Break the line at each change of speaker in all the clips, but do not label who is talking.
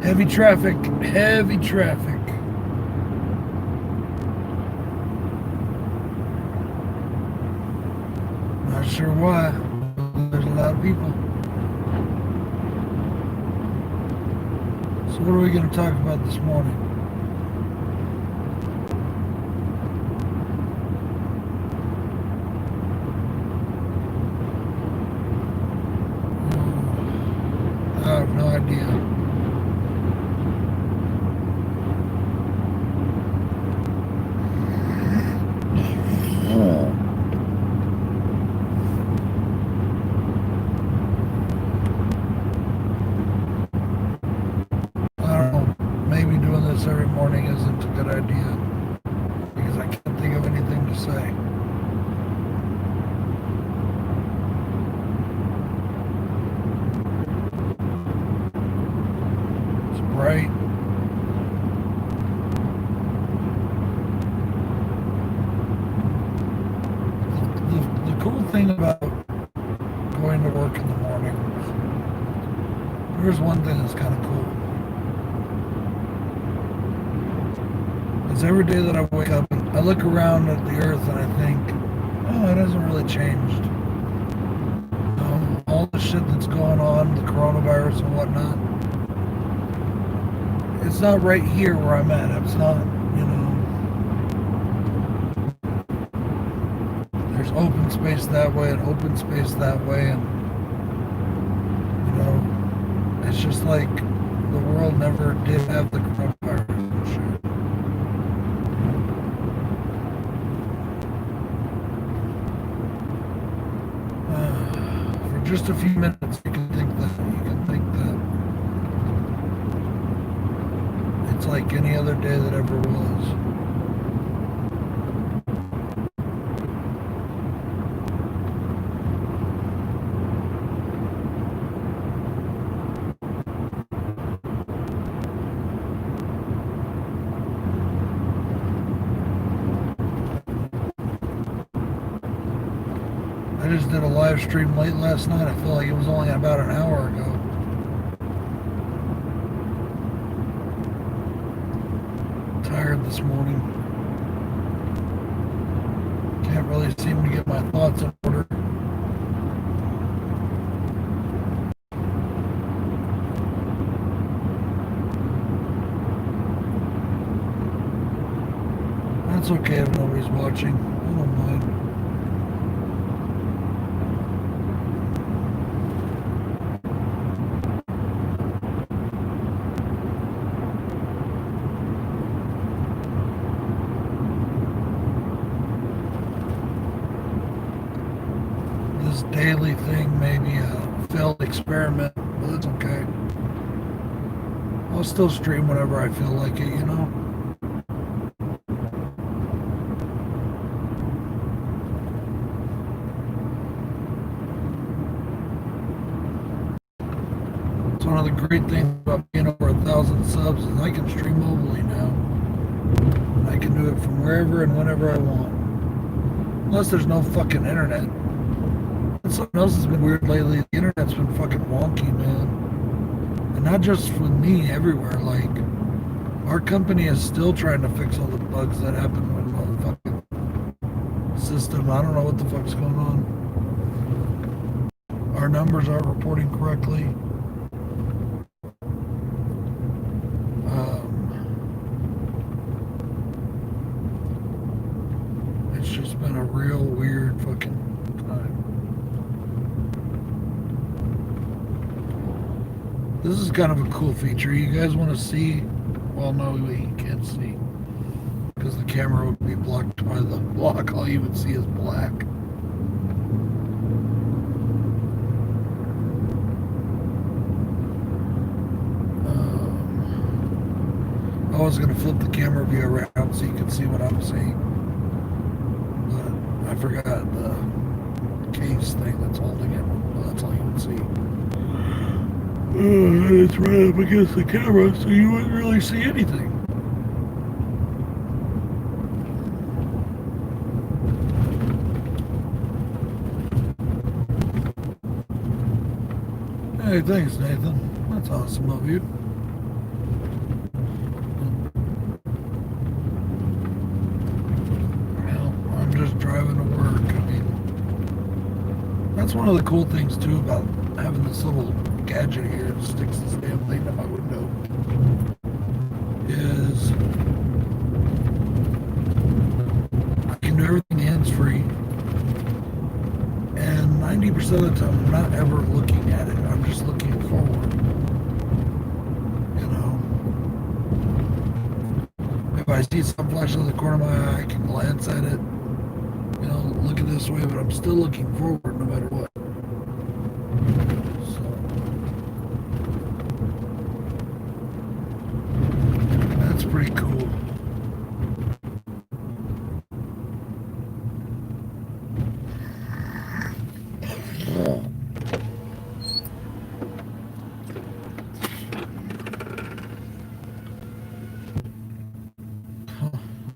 Heavy traffic, heavy traffic. Not sure why. There's a lot of people. So what are we going to talk about this morning? I have no idea. I don't know. Maybe doing this every morning isn't a good idea because I can't think of anything to say. It's bright. The cool thing about going to work in the morning, here's one thing that's kind of cool. Is every day that I wake up, I look around at the earth and I think, oh, it hasn't really changed. All the shit that's going on, the coronavirus and whatnot, it's not right here where I'm at. It's not, there's open space that way and open space that way. And, it's just like the world never did have the coronavirus and shit. For just a few minutes, you can think that it's like any other day that ever was. I just did a live stream late last night. I feel like it was only about an hour ago. Tired this morning. Can't really seem to get my thoughts in order. That's okay if nobody's watching. I don't mind. This daily thing may be a failed experiment, but it's okay. I'll still stream whenever I feel like it, It's one of the great things about being over 1,000 subs is I can stream mobilely now. I can do it from wherever and whenever I want. Unless there's no fucking internet. Something else has been weird lately. The internet's been fucking wonky, man. And not just with me, everywhere. Like, our company is still trying to fix all the bugs that happened with the fucking system. I don't know what the fuck's going on. Our numbers aren't reporting correctly. It's just been a real weird fucking time. This is kind of a cool feature. You guys want to see? Well, no, you can't see. Because the camera would be blocked by the block. All you would see is black. I was going to flip the camera view around so you could see what I'm seeing. But I forgot the case thing that's holding it. Well, that's all you would see. It's right up against the camera, so you wouldn't really see anything. Hey, thanks, Nathan. That's awesome of you. That's one of the cool things too about having this little gadget here that sticks this damn thing to my window is I can do everything hands-free, and 90% of the time I'm not ever looking at it. I'm just looking forward. You know, if I see something flashing in the corner of my eye, I can glance at it. You know, look at this way, but I'm still looking forward no matter what. So that's pretty cool.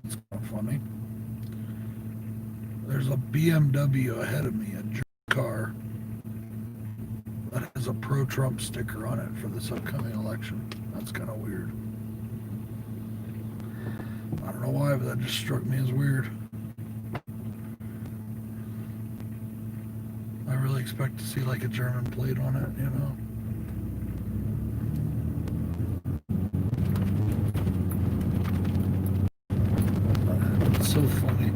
That's kind of funny. There's a BMW ahead of me, a car that has a pro-Trump sticker on it for this upcoming election. That's kind of weird. I don't know why, but that just struck me as weird. I really expect to see like a German plate on it, you know. It's so funny.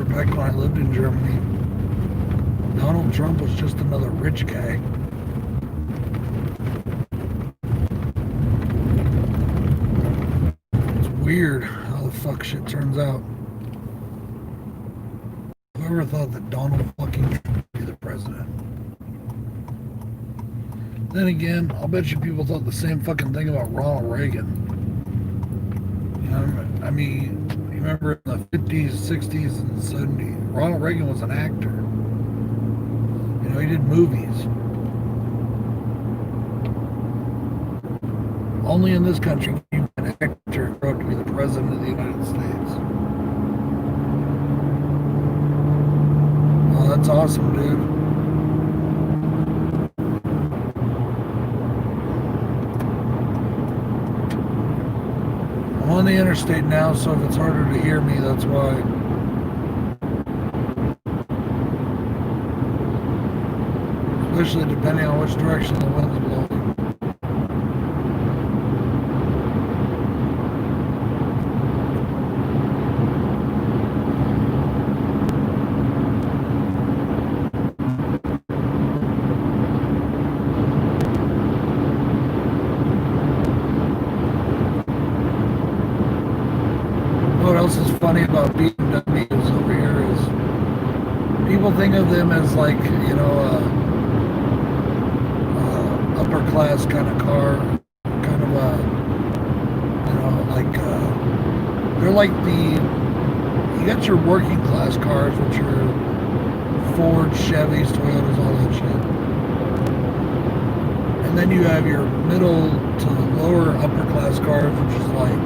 Back when I lived in Germany, Donald Trump was just another rich guy. It's weird how the fuck shit turns out. Whoever thought that Donald fucking Trump would be the president? Then again, I'll bet you people thought the same fucking thing about Ronald Reagan. You know, I mean, remember in the 50s, 60s, and 70s, Ronald Reagan was an actor. You know, he did movies. Only in this country can you be an actor and grow up to be the president of the United States. Oh, that's awesome, dude. I'm on the interstate now, so if it's harder to hear me, that's why. Especially depending on which direction the wind's blowing. What else is funny about BMWs over here is people think of them as like, you know, upper class kind of car, kind of you know, like they're like you got your working class cars, which are Ford, Chevys, Toyotas, all that shit, and then you have your middle to lower upper class cars, which is like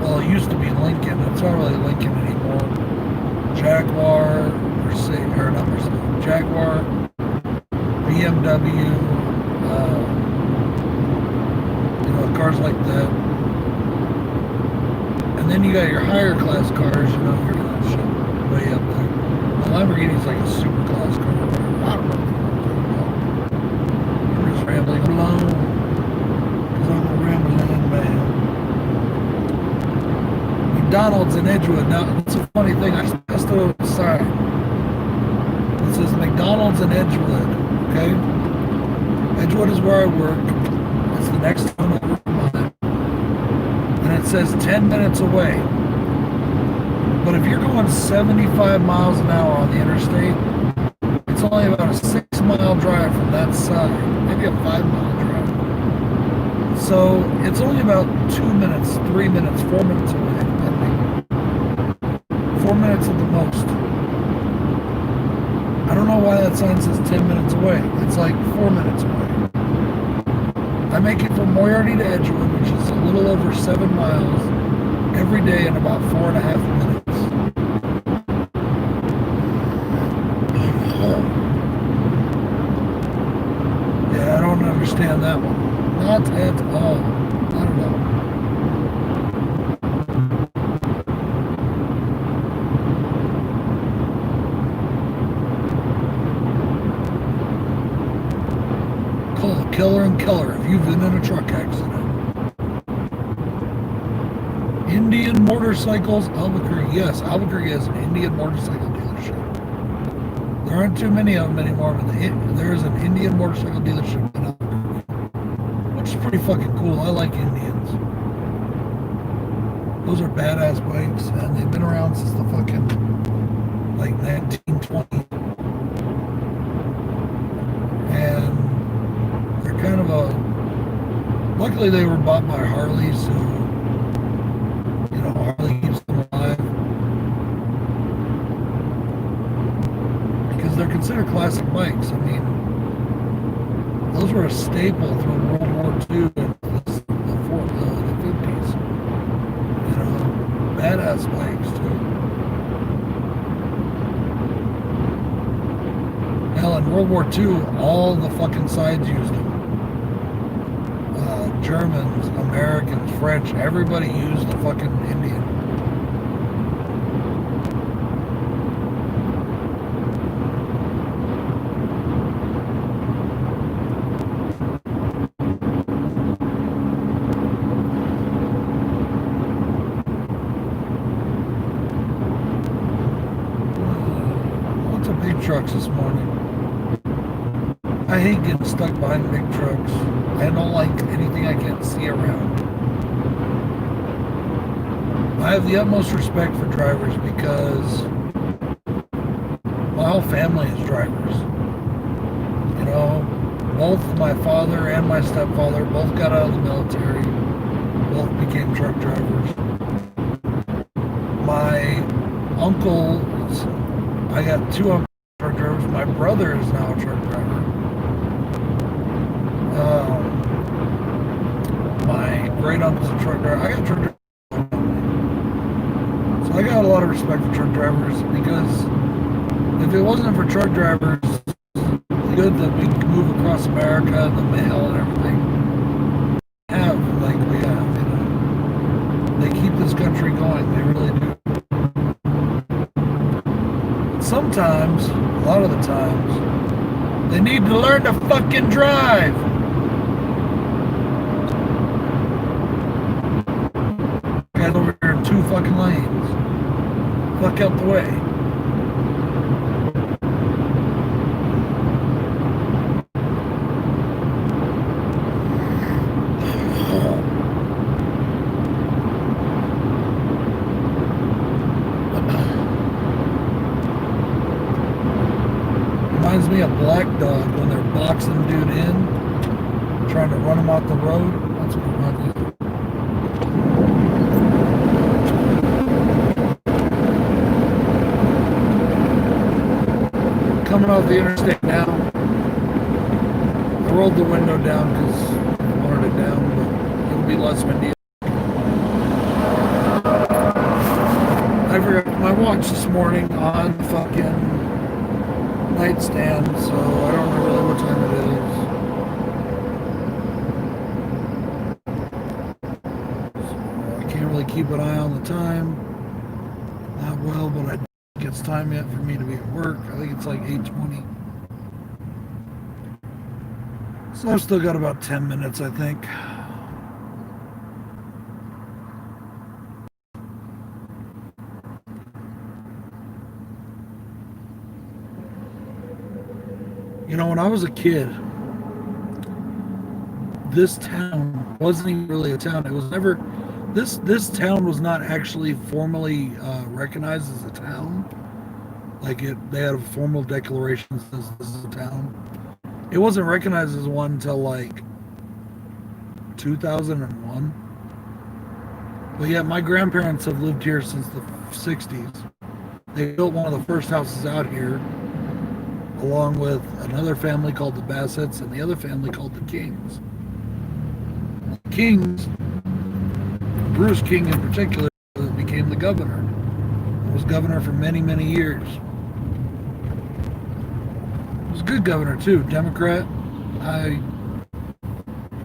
well, it used to be Lincoln. It's not really Lincoln anymore. Jaguar, Jaguar, BMW, you know, cars like that. And then you got your higher class cars, you know, you're gonna shit way up there. The Lamborghini's like a super class car. I don't know. I'm just rambling alone, because I'm a rambling man. McDonald's in Edgewood. Now, it's a funny thing. I stood on the sign. It says McDonald's in Edgewood. Okay? Edgewood is where I work. It's the next town over from mine. And it says 10 minutes away. But if you're going 75 miles an hour on the interstate, it's only about a 6-mile drive from that side. Maybe a 5-mile drive. So it's only about 2 minutes, 3 minutes, 4 minutes away. 4 minutes at the most. I don't know why that sign says 10 minutes away. It's like 4 minutes away. I make it from Moriarty to Edgewood, which is a little over 7 miles, every day in about 4.5 minutes. understand that one. Not at all. Not at all. Call Killer and Keller if you've been in a truck accident. Indian Motorcycles, Albuquerque. Yes, Albuquerque has an Indian motorcycle dealership. There aren't too many of them anymore, but there is an Indian motorcycle dealership in Albuquerque, which is pretty fucking cool. I like Indians. Those are badass bikes, and they've been around since the fucking, like, 1920. And they're kind of a... Luckily, they were bought by Harley, so... You know, Harley keeps them alive. Because they're considered classic bikes. I mean, those were a staple through World War II and the 50s. You know, badass bikes, too. Hell, in World War II, all the fucking sides used them. Germans, Americans, French, everybody used the fucking Indian. Lots of big trucks this morning. I hate getting stuck behind big trucks. I don't like anything I can't see around. I have the utmost respect for drivers because my whole family is drivers. You know, both my father and my stepfather both got out of the military, both became truck drivers. My uncles, I got two uncles truck drivers. My brother is now a truck driver. My great uncle's a truck driver. I got truck drivers. So I got a lot of respect for truck drivers because if it wasn't for truck drivers, it's good that we can move across America and the mail and everything. Like we have, you know. They keep this country going. They really do. But sometimes, a lot of the times, they need to learn to fucking drive. Guys over here in 2 fucking lanes. Fuck out the way. Reminds me of Black Dog when they're boxing dude in, trying to run him off the road. That's what it reminds me of. Coming off the interstate now. I rolled the window down because I wanted it down, but it'll be less windy. I forgot my watch this morning on fucking nightstand, so I don't know really what time it is. So I can't really keep an eye on the time. Not well, but I don't think it's time yet for me to be at work. I think it's like 8:20. So I've still got about 10 minutes, I think. You know, when I was a kid, this town wasn't even really a town. It was never, this town was not actually formally recognized as a town. Like they had a formal declaration that says this is a town. It wasn't recognized as one until like 2001. But yeah, my grandparents have lived here since the 60s. They built one of the first houses out here, along with another family called the Bassetts and the other family called the Kings. The Kings, Bruce King in particular, became the governor. He was governor for many, many years. He was a good governor too, Democrat.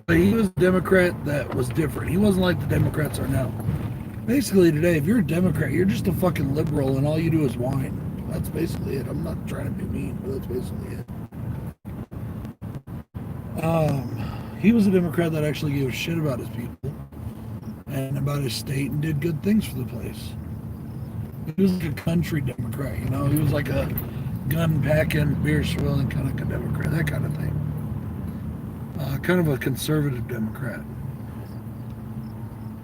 But he was a Democrat that was different. He wasn't like the Democrats are now. Basically, today, if you're a Democrat, you're just a fucking liberal, and all you do is whine. That's basically it. I'm not trying to be mean, but that's basically it. He was a Democrat that actually gave a shit about his people and about his state and did good things for the place. He was like a country Democrat, you know. He was like a gun packing, beer swilling kind of a Democrat, that kind of thing. Kind of a conservative Democrat,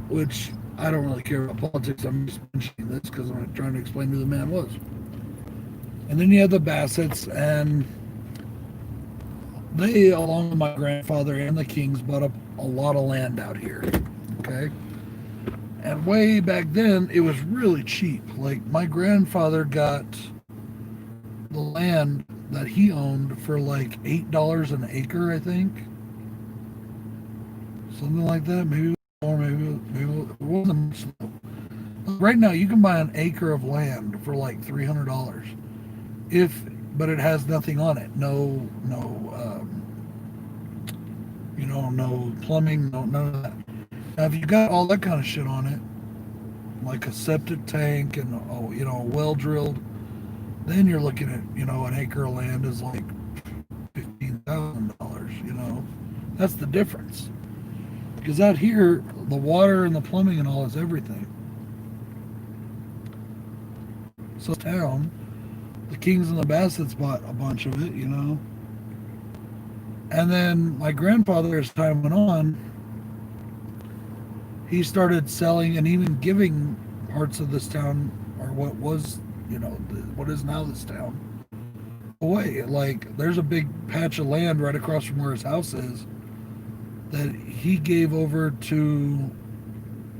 which I don't really care about politics. I'm just mentioning this because I'm trying to explain who the man was. And then you had the Bassets, and they, along with my grandfather and the Kings, bought up a lot of land out here. Okay. And way back then, it was really cheap. Like, my grandfather got the land that he owned for like $8 an acre, I think. Something like that. Maybe more, maybe it wasn't much though. Right now, you can buy an acre of land for like $300. But it has nothing on it. No, no plumbing, none of that. Now, if you got all that kind of shit on it, like a septic tank and a well drilled, then you're looking at an acre of land is like $15,000. That's the difference. Because out here, the water and the plumbing and all is everything. So town, the Kings and the Bassets bought a bunch of it, And then my grandfather, as time went on, he started selling and even giving parts of this town, or what was, what is now this town, away. Like, there's a big patch of land right across from where his house is that he gave over to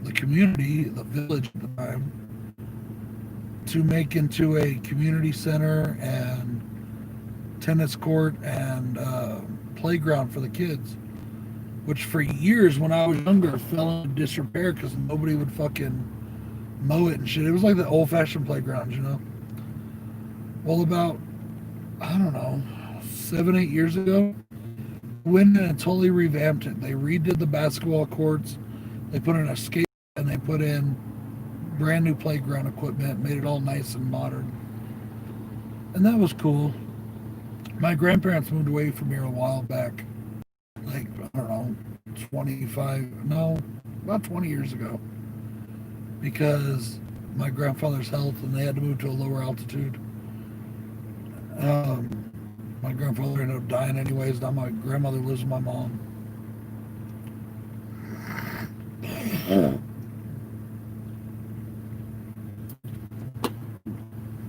the community, the village at the time, to make into a community center and tennis court and playground for the kids, which for years when I was younger fell into disrepair because nobody would fucking mow it and shit. It was like the old-fashioned playgrounds, Well, about, I don't know, 7-8 years ago, went in and totally revamped it. They redid the basketball courts, they put in a skate, and they put in brand new playground equipment, made it all nice and modern. And that was cool. My grandparents moved away from here a while back, like, I don't know, about 20 years ago, because my grandfather's health, and they had to move to a lower altitude. My grandfather ended up dying anyways. Now my grandmother lives with my mom.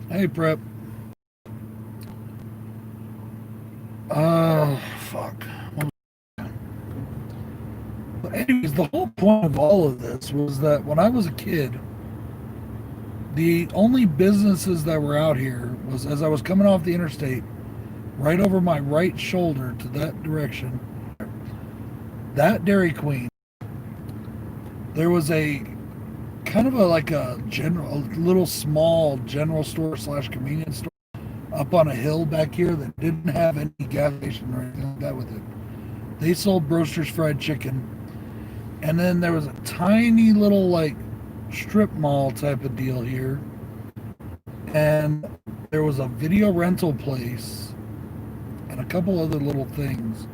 Hey, Prep. Oh, fuck. But anyways, the whole point of all of this was that when I was a kid, the only businesses that were out here was, as I was coming off the interstate, right over my right shoulder to that direction, that Dairy Queen, there was a kind of a little small general store / convenience store up on a hill back here that didn't have any gas station or anything like that with it. They sold Broster's fried chicken, and then there was a tiny little strip mall type of deal here, and there was a video rental place and a couple other little things.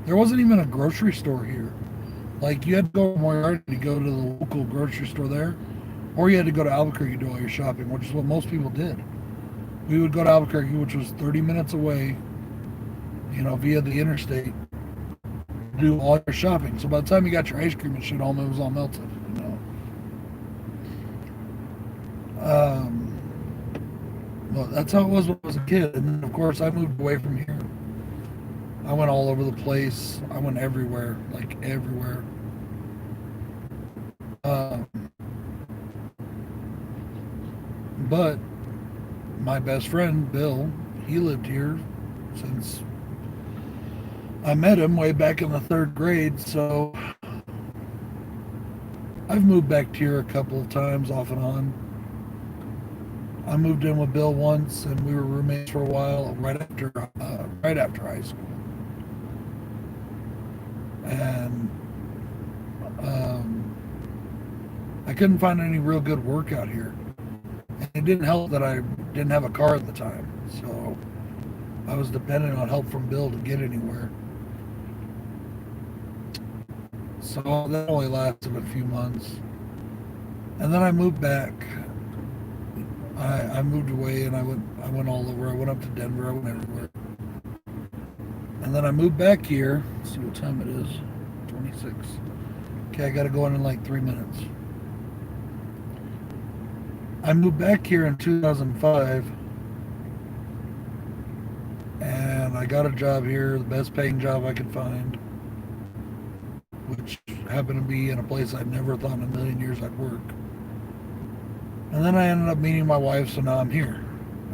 There wasn't even a grocery store here. Like, you had to go to Moriarty to go to the local grocery store there, or you had to go to Albuquerque to do all your shopping, which is what most people did. We would go to Albuquerque, which was 30 minutes away, via the interstate, do all your shopping. So by the time you got your ice cream and shit home, it was all melted, Well, that's how it was when I was a kid. And then, of course, I moved away from here. I went all over the place. I went everywhere, everywhere. But my best friend, Bill, he lived here since I met him way back in the 3rd grade. So I've moved back here a couple of times off and on. I moved in with Bill once, and we were roommates for a while right after high school. And I couldn't find any real good work out here. And it didn't help that I didn't have a car at the time. So I was dependent on help from Bill to get anywhere. So that only lasted a few months. And then I moved back. I moved away and I went all over. I went up to Denver. I went everywhere. And then I moved back here. Let's see what time it is. 26. Okay, I got to go in like 3 minutes. I moved back here in 2005. And I got a job here, the best paying job I could find, which happened to be in a place I never thought in a million years I'd work. And then I ended up meeting my wife, so now I'm here.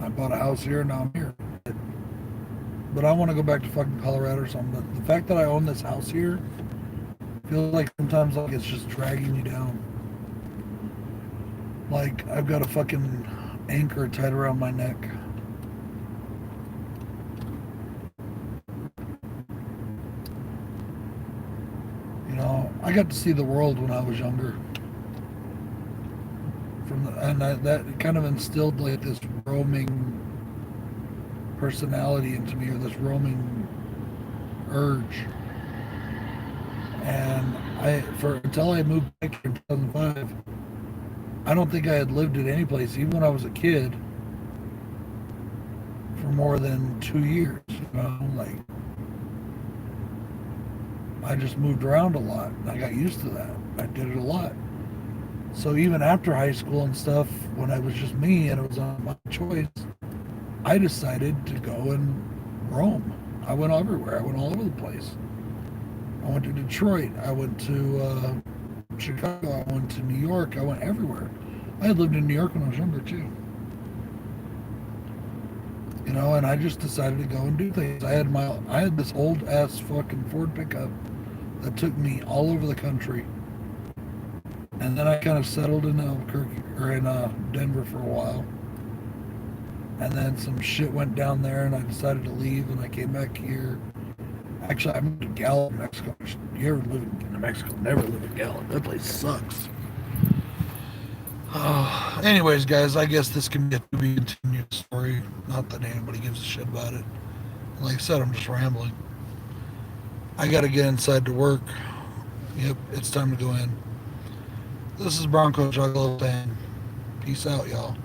I bought a house here, now I'm here. But I want to go back to fucking Colorado or something. But the fact that I own this house here feels like sometimes like it's just dragging me down. Like I've got a fucking anchor tied around my neck. You know, I got to see the world when I was younger. That kind of instilled like this roaming personality into me, or this roaming urge. And until I moved back in 2005, I don't think I had lived at any place, even when I was a kid, for more than 2 years. You know, like I just moved around a lot, and I got used to that. I did it a lot. So even after high school and stuff, when I was just me and it was on my choice, I decided to go and roam. I went everywhere. I went all over the place. I went to Detroit. I went to Chicago. I went to New York. I went everywhere. I had lived in New York when I was younger too. You know, and I just decided to go and do things. I had this old ass fucking Ford pickup that took me all over the country. And then I kind of settled in Albuquerque or in Denver for a while. And then some shit went down there and I decided to leave and I came back here. Actually, I moved to Gallup, Mexico. You ever live in Mexico? Never live in Gallup. That place sucks. Anyways, guys, I guess this can be a to be continued story. Not that anybody gives a shit about it. Like I said, I'm just rambling. I got to get inside to work. Yep, it's time to go in. This is Bronco Juggalo saying, peace out, y'all.